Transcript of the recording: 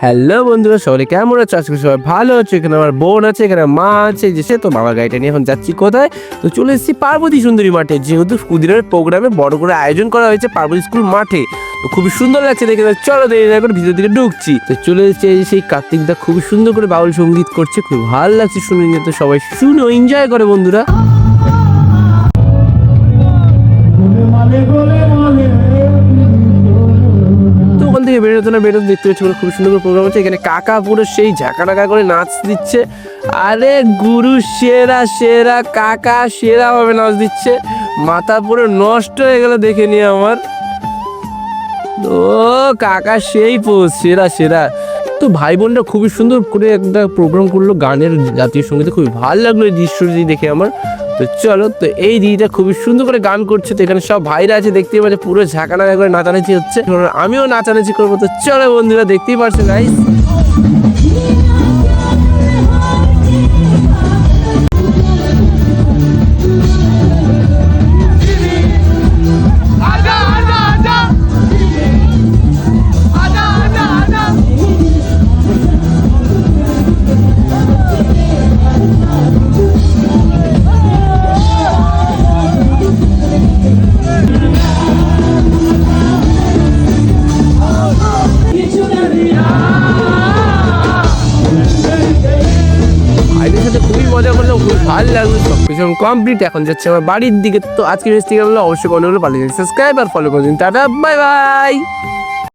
Hello বন্ধুরা, সবাই কেমন আছো? আজকে সবাই ভালো আছে। এখানে আমার বোন আছে, এখানে মা আছে, যে সে তো বাবার গাড়িটা নিয়ে এখন যাচ্ছি কোথায়। তো চলে এসেছি পার্বতী সুন্দরী মাঠে, যেহেতু ক্ষুদিরামের প্রোগ্রামে বড় করে আয়োজন করা হয়েছে পার্বতী স্কুল মাঠে। তো খুবই সুন্দর লাগছে দেখে। চলো দেরি না করে ভিতর দিকে ঢুকছি। তো চলে এসেছি, এই সেই কার্তিক দা খুবই সুন্দর করে বাউল সঙ্গীত করছে, খুব ভালো লাগছে শুনে। তো সবাই শুনো, এনজয় করে বন্ধুরা। ওখান থেকে বেরোতে দেখতে পাচ্ছি খুব সুন্দর করে প্রোগ্রাম হচ্ছে। এখানে কাকা পুরো সেই ঝাঁকা টাকা করে নাচ দিচ্ছে। আরে গুরু সেরা সেরা, কাকা সেরা ভাবে নাচ দিচ্ছে। মাথা পুরো নষ্ট হয়ে গেল দেখে নিয়ে আমার। ও কাকা সেই পোজ, সেরা সেরা। তো ভাই বোনরা খুবই সুন্দর করে একটা প্রোগ্রাম করলো গানের, জাতীয় সঙ্গীতে। খুবই ভালো লাগলো এই দৃশ্যটি দেখে আমার। তো চলো, তো এই দিদিটা খুবই সুন্দর করে গান করছে। তো এখানে সব ভাইরা আছে, দেখতেই পাচ্ছে পুরো ঝাঁকানাকা করে নাচানাচি হচ্ছে। আমিও নাচানাচি করবো। তো চলো বন্ধুরা, দেখতেই পারছো গাইস। খুবই মজা করলাম, খুব ভালো লাগলো। সবকিছু কমপ্লিট, এখন যাচ্ছে আমার বাড়ির দিকে। তো আজকের অবশ্যই ভালো হলো, পালিয়ে সাবস্ক্রাইব আর ফলো করে দিন। Tata, bye bye.